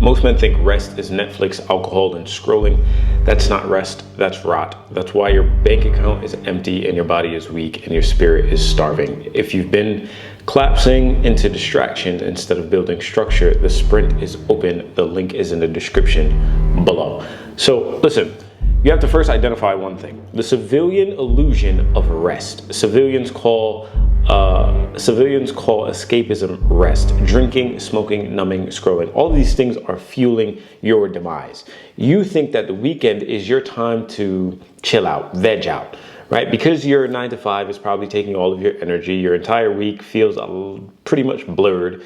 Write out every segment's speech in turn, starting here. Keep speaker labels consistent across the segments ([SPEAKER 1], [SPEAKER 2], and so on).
[SPEAKER 1] Most men think rest is Netflix, alcohol, and scrolling. That's not rest, that's rot. That's why your bank account is empty and your body is weak and your spirit is starving. If you've been collapsing into distraction instead of building structure, the sprint is open. The link is in the description below. So listen, you have to first identify one thing: the civilian illusion of rest. Civilians call escapism rest. Drinking, smoking, numbing, scrolling. All of these things are fueling your demise. You think that the weekend is your time to chill out, veg out, right? Because your 9 to 5 is probably taking all of your energy. Your entire week feels pretty much blurred.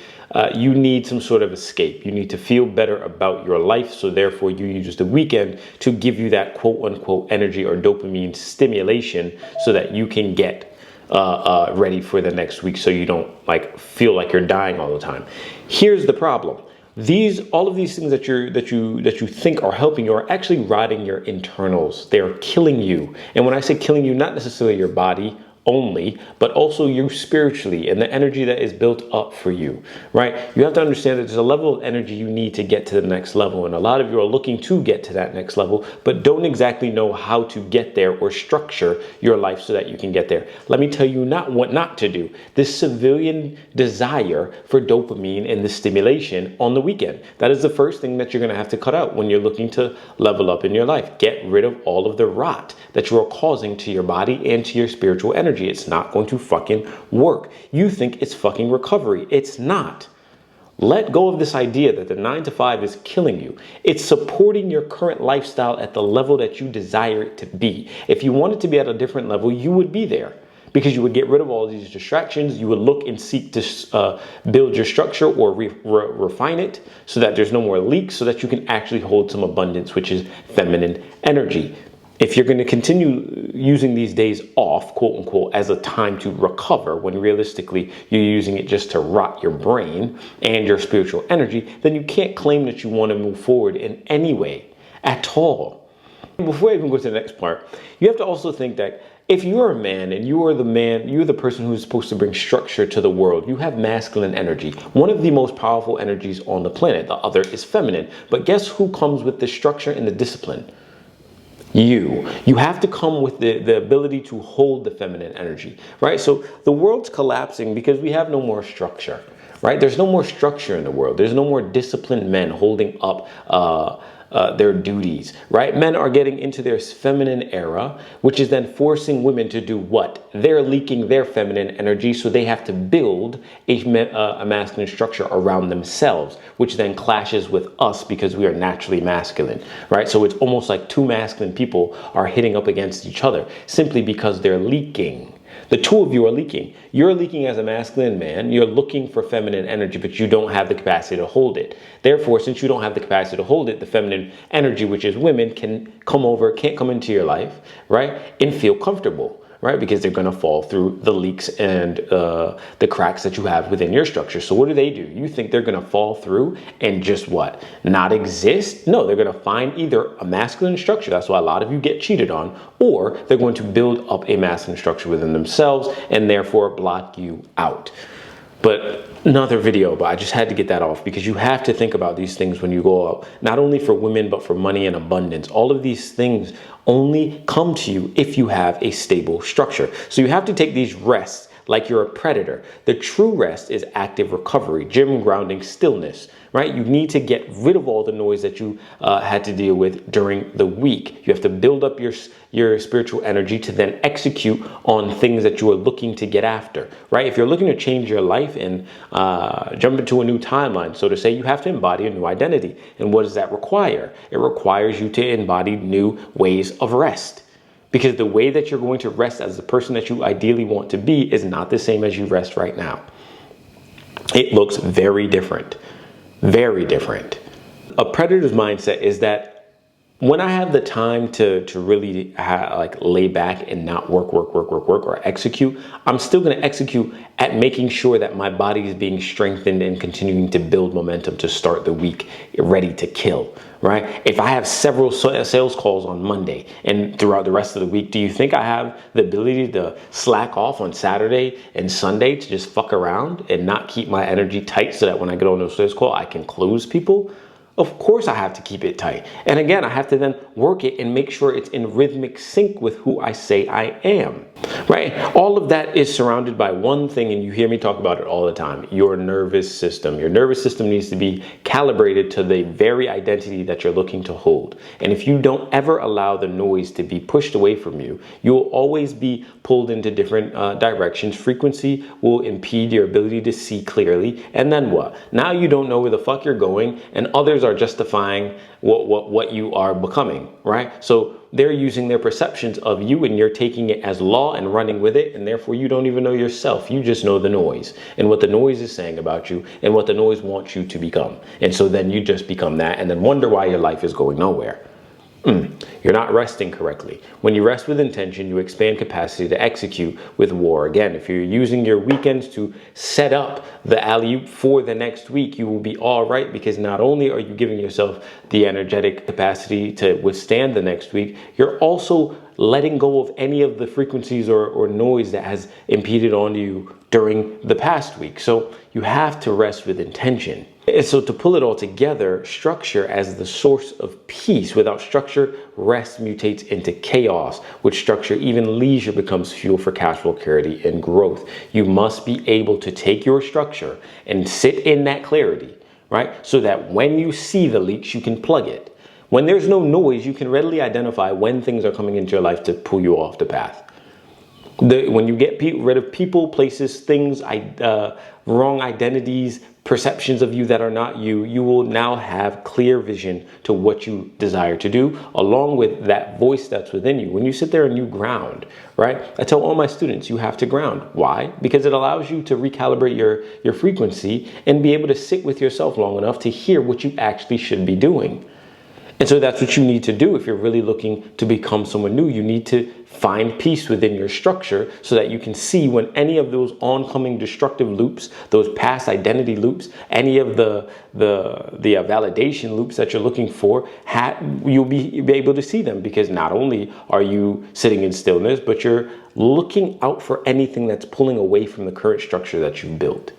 [SPEAKER 1] You need some sort of escape. You need to feel better about your life. So therefore you use the weekend to give you that quote unquote energy or dopamine stimulation so that you can get ready for the next week, so you don't feel like you're dying all the time. Here's the problem: all of these things that you think are helping you are actually rotting your internals. They are killing you. And when I say killing you, not necessarily your body only, but also you spiritually and the energy that is built up for you, right? You have to understand that there's a level of energy you need to get to the next level. And a lot of you are looking to get to that next level, but don't exactly know how to get there or structure your life so that you can get there. Let me tell you what not to do. This civilian desire for dopamine and the stimulation on the weekend. That is the first thing that you're going to have to cut out when you're looking to level up in your life. Get rid of all of the rot that you are causing to your body and to your spiritual energy. It's not going to fucking work. You think it's fucking recovery. It's not. Let go of this idea that the 9 to 5 is killing you. It's supporting your current lifestyle at the level that you desire it to be. If you wanted to be at a different level, you would be there, because you would get rid of all these distractions. You would look and seek to build your structure or refine it so that there's no more leaks, so that you can actually hold some abundance, which is feminine energy. If you're going to continue using these days off, quote unquote, as a time to recover, when realistically you're using it just to rot your brain and your spiritual energy, then you can't claim that you want to move forward in any way at all. Before I even go to the next part, you have to also think that if you're a man and you're the person who's supposed to bring structure to the world, you have masculine energy, one of the most powerful energies on the planet. The other is feminine. But guess who comes with the structure and the discipline? You have to come with the ability to hold the feminine energy, right? So the world's collapsing because we have no more structure, right? There's no more structure in the world. There's no more disciplined men holding up their duties, right? Men are getting into their feminine era, which is then forcing women to do what? They're leaking their feminine energy, so they have to build a masculine structure around themselves, which then clashes with us because we are naturally masculine, right? So it's almost like two masculine people are hitting up against each other simply because they're leaking. The two of you are leaking. You're leaking as a masculine man. You're looking for feminine energy, but you don't have the capacity to hold it. Therefore, since you don't have the capacity to hold it, the feminine energy, which is women, can't come into your life, right? And feel comfortable, right? Because they're going to fall through the leaks and the cracks that you have within your structure. So what do? You think they're going to fall through and just what? Not exist? No, they're going to find either a masculine structure. That's why a lot of you get cheated on, or they're going to build up a masculine structure within themselves and therefore block you out. But another video, but I just had to get that off because you have to think about these things when you go out, not only for women, but for money and abundance. All of these things only come to you if you have a stable structure. So you have to take these rests like you're a predator. The true rest is active recovery, gym grounding, stillness, right? You need to get rid of all the noise that you had to deal with during the week. You have to build up your spiritual energy to then execute on things that you are looking to get after, right? If you're looking to change your life and jump into a new timeline, so to say, you have to embody a new identity. And what does that require? It requires you to embody new ways of rest. Because the way that you're going to rest as the person that you ideally want to be is not the same as you rest right now. It looks very different. Very different. A predator's mindset is that when I have the time to really lay back and not work or execute, I'm still going to execute at making sure that my body is being strengthened and continuing to build momentum to start the week ready to kill, right? If I have several sales calls on Monday and throughout the rest of the week, do you think I have the ability to slack off on Saturday and Sunday to just fuck around and not keep my energy tight so that when I get on those sales calls, I can close people? Of course I have to keep it tight. And again, I have to then work it and make sure it's in rhythmic sync with who I say I am, right? All of that is surrounded by one thing, and you hear me talk about it all the time: your nervous system. Your nervous system needs to be calibrated to the very identity that you're looking to hold. And if you don't ever allow the noise to be pushed away from you, you will always be pulled into different directions. Frequency will impede your ability to see clearly. And then what? Now you don't know where the fuck you're going, and others are justifying what you are becoming, right? So they're using their perceptions of you, and you're taking it as law and running with it, and therefore you don't even know yourself. You just know the noise and what the noise is saying about you and what the noise wants you to become. And so then you just become that and then wonder why your life is going nowhere. You're not resting correctly. When you rest with intention, you expand capacity to execute with war. Again, if you're using your weekends to set up the alley-oop for the next week, you will be all right, because not only are you giving yourself the energetic capacity to withstand the next week, you're also letting go of any of the frequencies or noise that has impeded on you during the past week. So you have to rest with intention. And so to pull it all together, structure as the source of peace. Without structure, rest mutates into chaos. With structure, even leisure becomes fuel for cash flow, clarity, and growth. You must be able to take your structure and sit in that clarity, right? So that when you see the leaks, you can plug it. When there's no noise, you can readily identify when things are coming into your life to pull you off the path. When you get rid of people, places, things, wrong identities, perceptions of you that are not you, you will now have clear vision to what you desire to do, along with that voice that's within you. When you sit there and you ground, right? I tell all my students, you have to ground. Why? Because it allows you to recalibrate your frequency and be able to sit with yourself long enough to hear what you actually should be doing. And so that's what you need to do if you're really looking to become someone new. You need to find peace within your structure so that you can see when any of those oncoming destructive loops, those past identity loops, any of the validation loops that you're looking for, you'll be able to see them, because not only are you sitting in stillness, but you're looking out for anything that's pulling away from the current structure that you've built.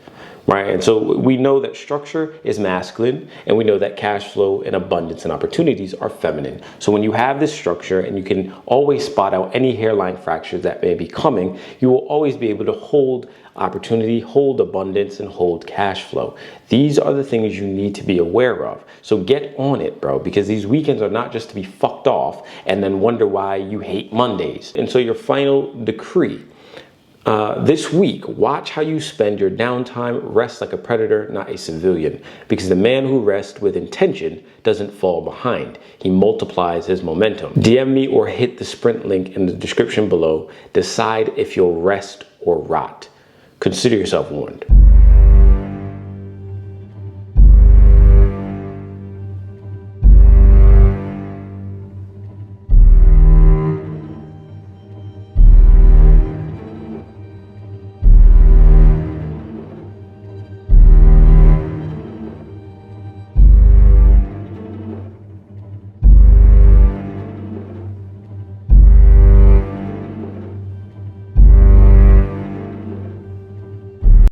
[SPEAKER 1] Right? And so we know that structure is masculine, and we know that cash flow and abundance and opportunities are feminine. So when you have this structure and you can always spot out any hairline fractures that may be coming, you will always be able to hold opportunity, hold abundance, and hold cash flow. These are the things you need to be aware of. So get on it, bro, because these weekends are not just to be fucked off and then wonder why you hate Mondays. And so your final decree. This week, watch how you spend your downtime. Rest like a predator, not a civilian, because the man who rests with intention doesn't fall behind. He multiplies his momentum. DM me or hit the sprint link in the description below. Decide if you'll rest or rot. Consider yourself warned.